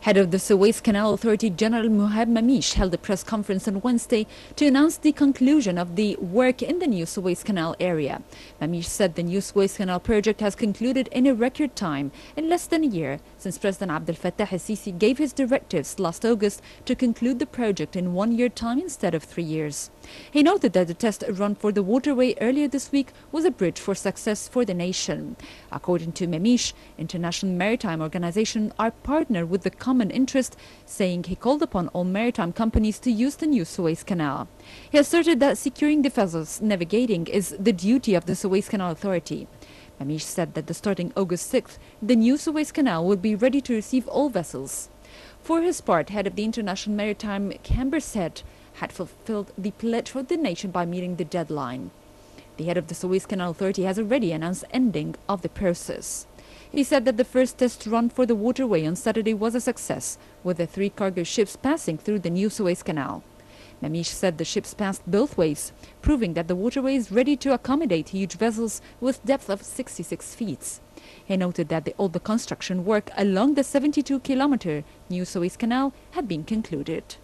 Head of the Suez Canal Authority, General Mammish, held a press conference on Wednesday to announce the conclusion of the work in the new Suez Canal area. Mammish said the new Suez Canal project has concluded in a record time, in less than a year, since President Abdel Fattah el-Sisi gave his directives last August to conclude the project in 1 year time instead of 3 years. He noted that the test run for the waterway earlier this week was a bridge for success for the nation. According to Mammish, International Maritime Organization are partner with the common interest, saying he called upon all maritime companies to use the new Suez Canal. He asserted that securing the vessels navigating is the duty of the Suez Canal Authority. Mammish said that starting August 6th, the new Suez Canal will be ready to receive all vessels. For his part, head of the International Maritime Camber said had fulfilled the pledge for the nation by meeting the deadline. The head of the Suez Canal Authority has already announced ending of the process. He said that the first test run for the waterway on Saturday was a success, with the 3 cargo ships passing through the new Suez Canal. Mammish said the ships passed both ways, proving that the waterway is ready to accommodate huge vessels with depth of 66 feet. He noted that all the construction work along the 72-kilometer new Suez Canal had been concluded.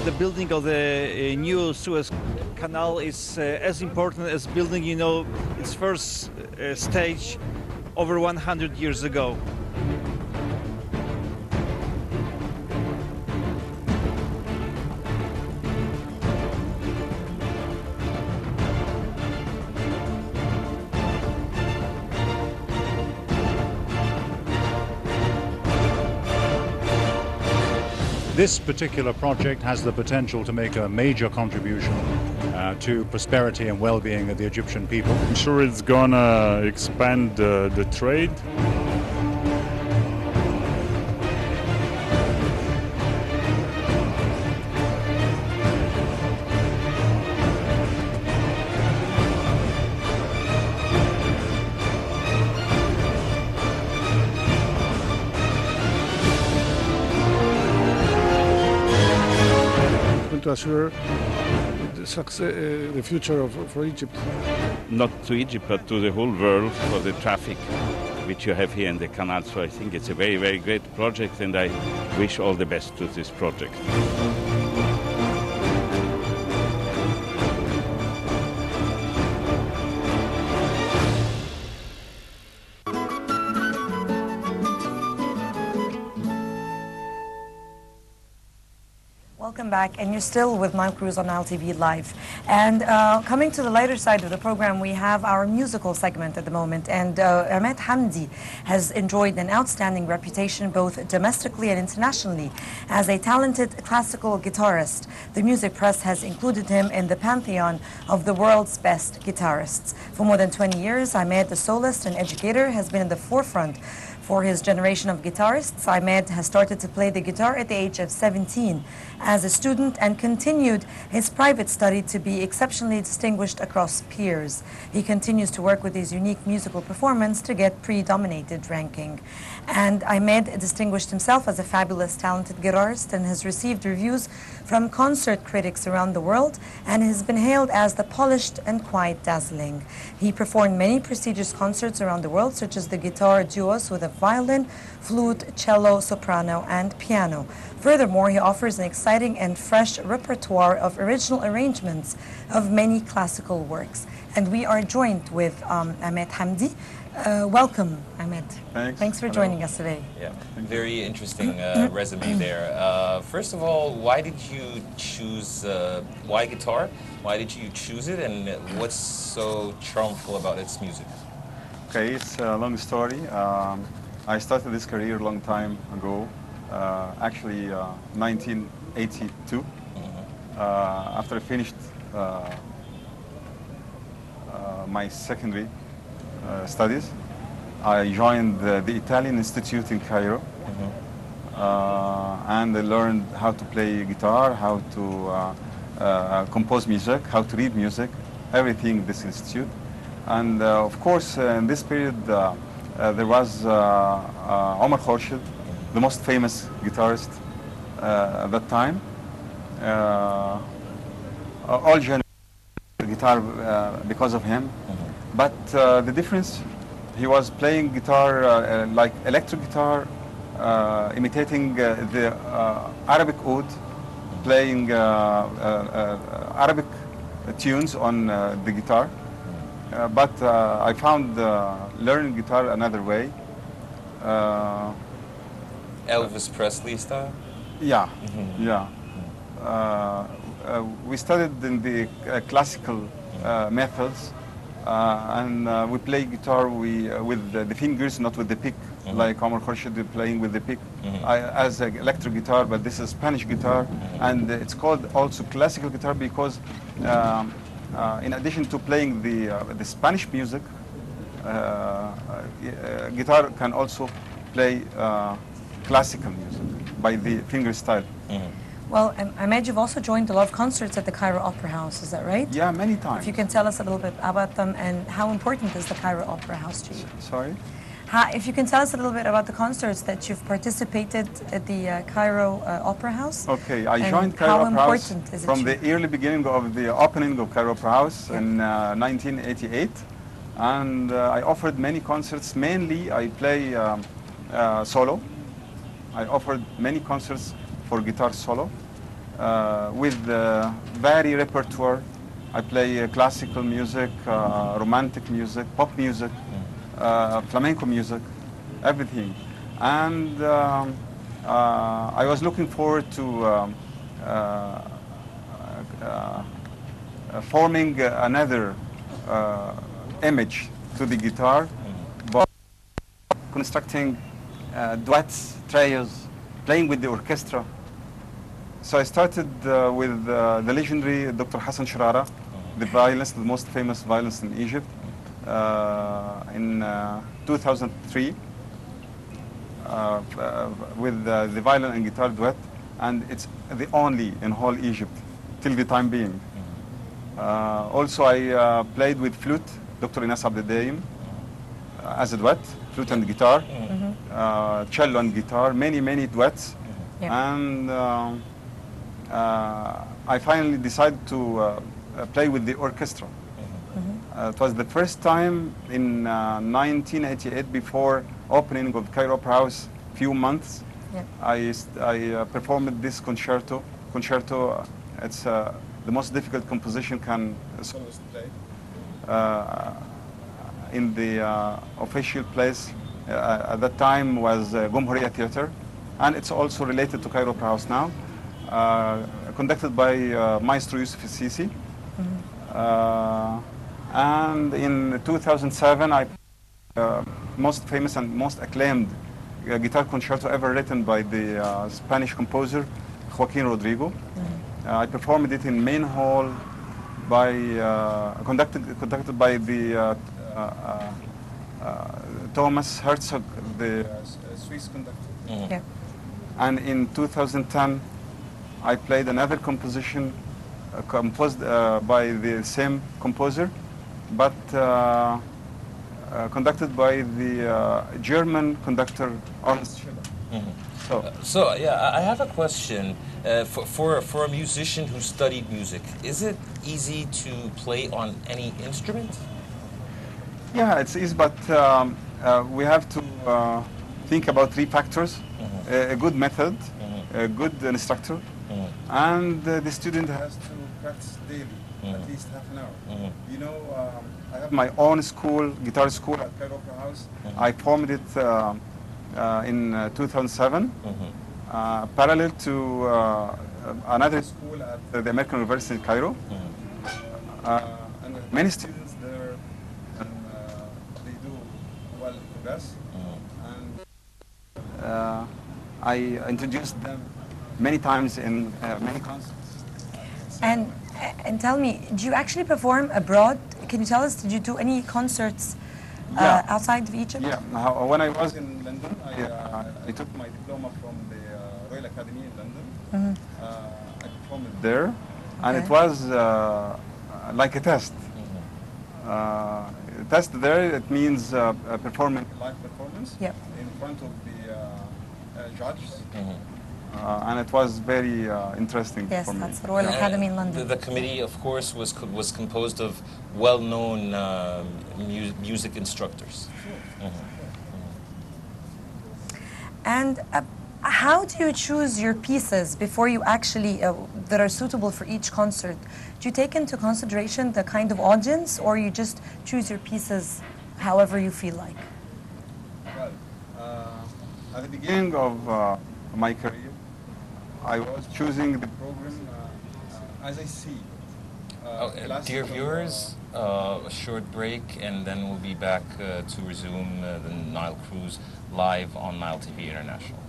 The building of the new Suez Canal is as important as building, its first stage over 100 years ago. This particular project has the potential to make a major contribution to prosperity and well-being of the Egyptian people. I'm sure it's gonna expand the trade. To assure the future for Egypt. Not to Egypt, but to the whole world for the traffic which you have here in the canal. So I think it's a very, very great project, and I wish all the best to this project. Welcome back, and you're still with Nile Cruise on Nile TV Live. And coming to the lighter side of the program, we have our musical segment at the moment. And Ahmed Hamdi has enjoyed an outstanding reputation both domestically and internationally as a talented classical guitarist. The music press has included him in the pantheon of the world's best guitarists. For more than 20 years, Ahmed, the soloist and educator, has been in the forefront for his generation of guitarists. Ahmed has started to play the guitar at the age of 17 as a student and continued his private study to be exceptionally distinguished across peers. He continues to work with his unique musical performance to get pre-dominated ranking. And Ahmed distinguished himself as a fabulous, talented guitarist and has received reviews from concert critics around the world and has been hailed as the polished and quite dazzling. He performed many prestigious concerts around the world, such as the guitar duos with a violin, flute, cello, soprano, and piano. Furthermore, he offers an exciting and fresh repertoire of original arrangements of many classical works. And we are joined with Ahmed Hamdi. Welcome, Ahmed. Thanks for joining us today. Yeah, very interesting resume there. First of all, why did you choose, why guitar? Why did you choose it, and what's so charmful about its music? Okay, it's a long story. I started this career a long time ago, actually 1982. After I finished my secondary studies, I joined the Italian Institute in Cairo. and I learned how to play guitar, how to compose music, how to read music, everything in this institute. And of course, in this period, there was Omar Khorshid, the most famous guitarist at that time. All genres guitar because of him. But the difference, he was playing guitar like electric guitar, imitating the Arabic oud, playing Arabic tunes on the guitar. But I found learning guitar another way. Elvis Presley style? Yeah, yeah. We studied in the classical methods, and we play guitar with the fingers, not with the pick, like Omar Khorshid playing with the pick. As an electric guitar, but this is Spanish guitar, and it's called also classical guitar because in addition to playing the Spanish music, guitar can also play classical music by the finger style. Well, I imagine you've also joined a lot of concerts at the Cairo Opera House, is that right? Yeah, many times. If you can tell us a little bit about them and how important is the Cairo Opera House to you? Sorry? If you can tell us a little bit about the concerts that you've participated at the Cairo Opera House. Okay, I joined Cairo Opera House from the early beginning of the opening of Cairo Opera House in 1988. And I offered many concerts. Mainly, I play solo. I offered many concerts for guitar solo with varied repertoire. I play classical music, romantic music, pop music, flamenco music, everything. And I was looking forward to forming another image to the guitar, but constructing duets, trios, playing with the orchestra. So I started with the legendary Dr. Hassan Sharara, the violinist, the most famous violinist in Egypt, in 2003 with the violin and guitar duet, and it's the only in whole Egypt till the time being. Also I played with flute, Dr. Inas Abdedaim, as a duet, flute and guitar, cello and guitar, many duets. And I finally decided to play with the orchestra. It was the first time in 1988, before opening of Cairo Opera House, few months, I performed this concerto. It's the most difficult composition can a soloist play. In the official place at that time was Mujmouria Theater, and it's also related to Cairo Opera House now, conducted by Maestro Yusuf Sisi. And in 2007, I most famous and most acclaimed guitar concerto ever written by the Spanish composer Joaquin Rodrigo. I performed it in main hall by conducted by the Thomas Herzog, the Swiss conductor. And in 2010, I played another composition composed by the same composer, but conducted by the German conductor Ernst Schiller. So yeah, I have a question for a musician who studied music. Is it easy to play on any instrument? Yeah, it's easy, but we have to think about three factors: a good method, a good instructor, and the student has to practice daily, at least half an hour. You know, I have my own school, guitar school at Cairo Opera House. I formed it in 2007, parallel to another school at the American University in Cairo. And many students there, and they do well in the best. And I introduced them many times in many concerts. And tell me, do you actually perform abroad? Can you tell us, did you do any concerts outside of Egypt? Yeah, when I was in London, I took my diploma from the Royal Academy in London. I performed there, and it was like a test. Test there, it means performing live performance in front of the judges. And it was very interesting for me. Yes, that's the Royal Academy in London. The committee, of course, was composed of well-known music instructors. And how do you choose your pieces before you actually, that are suitable for each concert? Do you take into consideration the kind of audience, or you just choose your pieces however you feel like? Well, at the beginning of my career, I was choosing the program as I see. Dear viewers, a short break, and then we'll be back to resume the Nile Cruise live on Nile TV International.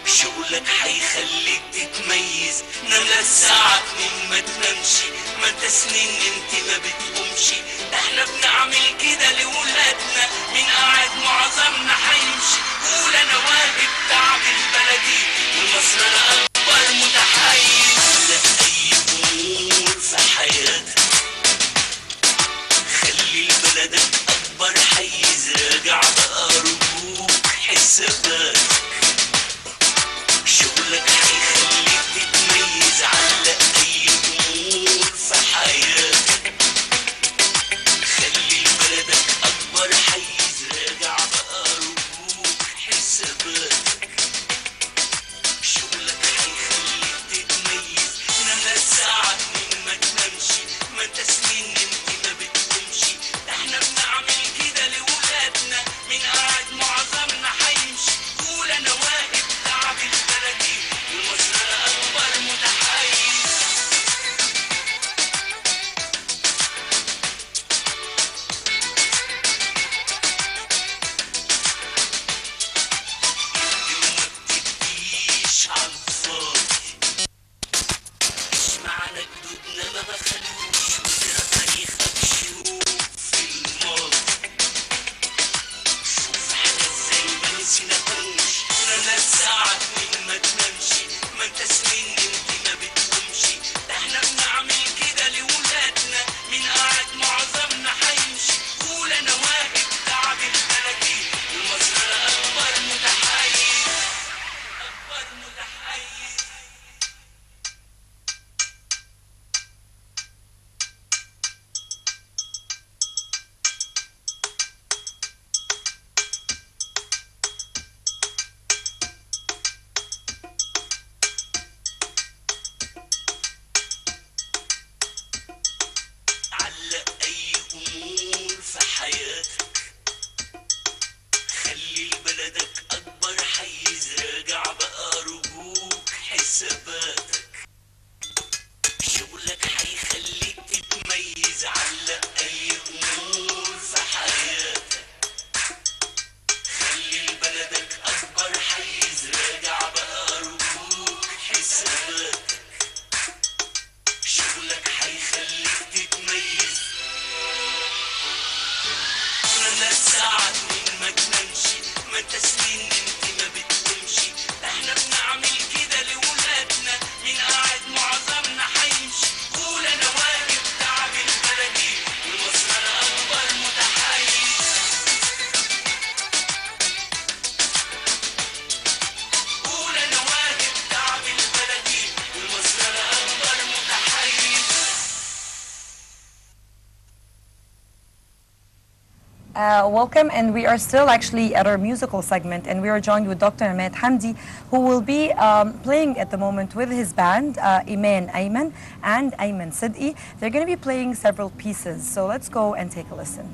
شغلك حيخليك تتميز، نملة الساعة 2 ما تنامشي، ما انت سنين انت ما بتقومشي، احنا بنعمل كده لولادنا، مين قاعد معظمنا حيمشي، قول انا واجب تعب البلدي، ومصر الاكبر متحيز. لا اي امور في حياتك خلي بلدك اكبر حيز، راجع بقى رجوك حساباتك، شغلك هيخليك تتميز، علق اي امور في حياتك خلي بلدك اكبر حيز، راجع بقى رجوك حساباتك، شغلك هيخليك تتميز، نملة الساعة 2 ما تنامشي، ما انت سنين انت ما بتقومشي، احنا بنعمل كده لولادنا، مين قاعد معظمنا حيمشي، قول انا واجب تعب البلدي، ومصر الاكبر متحيز. متديش عالفاضي، مش معنى جدودنا ما بخلوش، وترى تاريخك شوف في الماضي، شوف احنا ازاي ما نسيناكوش، نملة الساعة 2 ما تنامشي، ما انت سنين انت ما بتقومشي، احنا بنعمل كده لولادنا، مين قاعد معظمنا حيمشي، قول انا واجب تعب البلدي، ومصر الاكبر متحيز، اكبر متحيز. علق اي امور في حياتك خلي بلدك اكبر حيز، راجع بقى رجوك حساباتك، شغلك هيخليك تتميز، علق اي امور في حياتك خلي بلدك اكبر حيز، راجع بقى رجوك حساباتك، شغلك هيخليك تتميز، نملة الساعة 2 ما تنامشي، ما انت سنين انت ما بتقومشي، احنا بنعمل كده لولادنا، مين قاعد معظمنا حيمشي، قول انا واجب تعب البلدي، ومصر الاكبر متحيز، قول انا واجب تعب البلدي، ومصر الاكبر متحيز. Welcome, and we are still actually at our musical segment, and we are joined with Dr. Ahmed Hamdi, who will be playing at the moment with his band, Iman Ayman and Ayman Sid'i. They're going to be playing several pieces, so let's go and take a listen.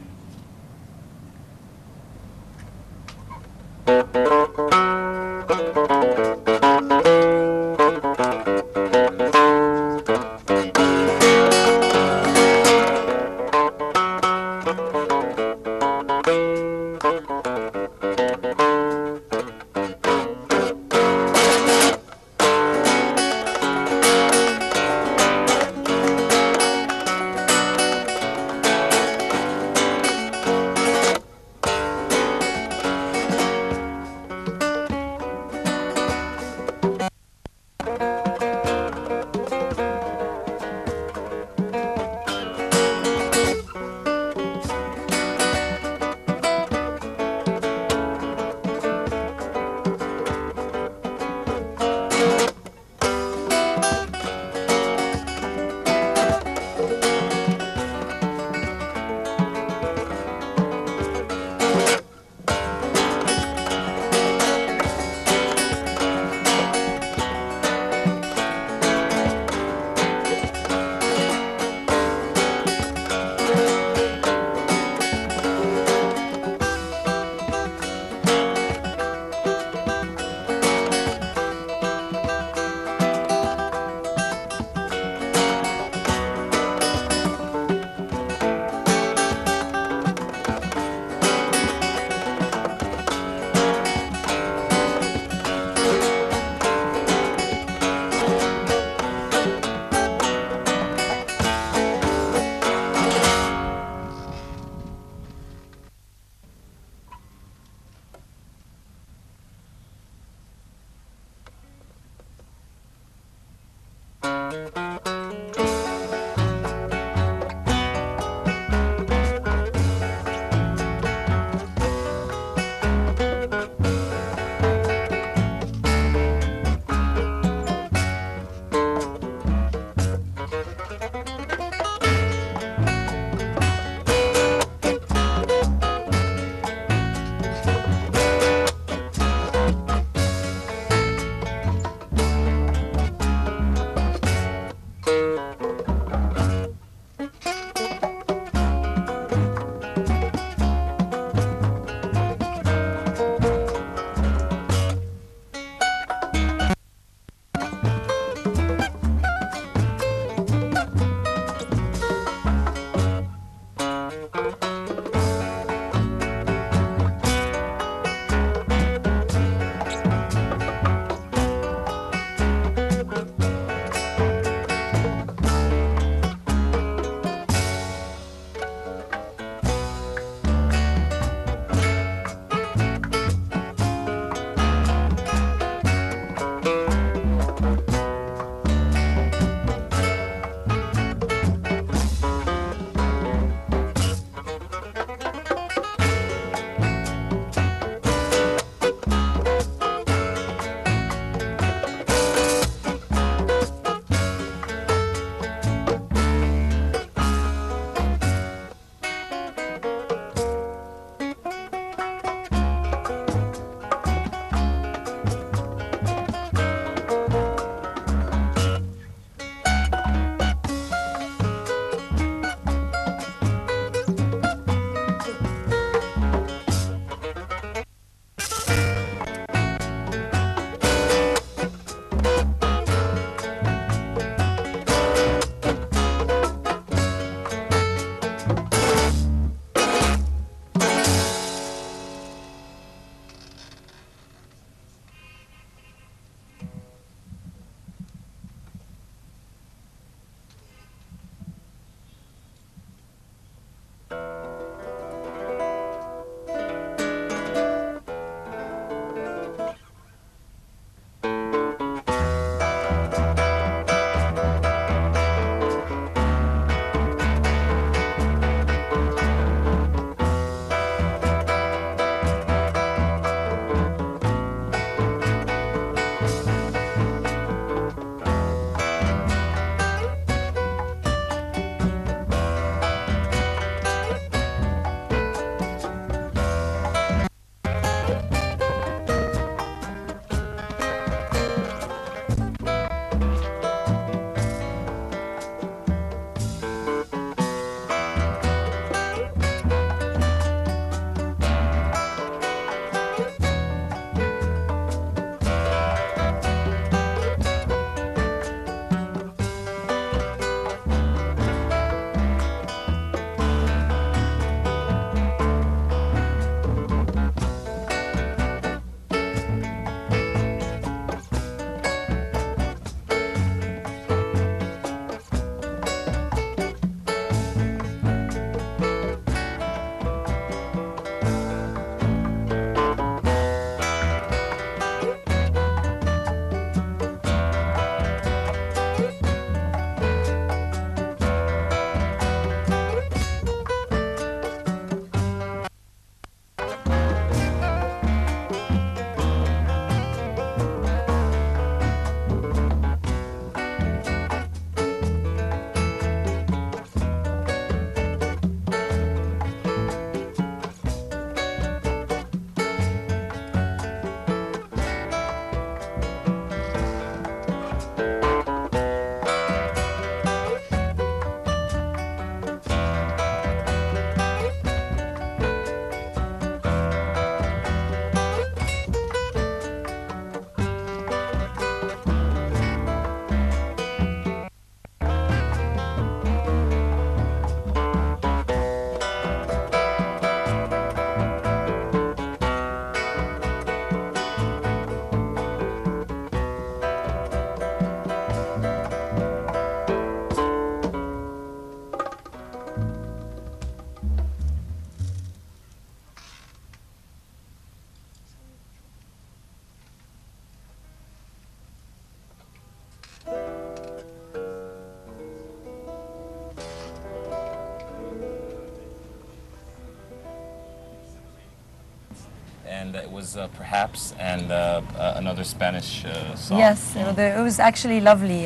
and it was Perhaps and another Spanish song. Yes, it was actually lovely.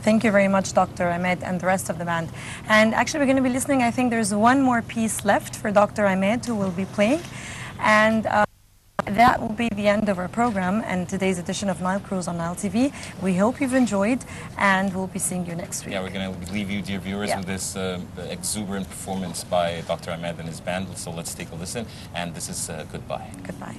Thank you very much, Dr. Ahmed, and the rest of the band. And actually, we're going to be listening. I think there's one more piece left for Dr. Ahmed, who will be playing. And that will be the end of our program and today's edition of Nile Cruise on Nile TV. We hope you've enjoyed, and we'll be seeing you next week. Yeah, we're going to leave you, dear viewers, with this exuberant performance by Dr. Ahmed and his band. So let's take a listen. And this is Goodbye. Goodbye.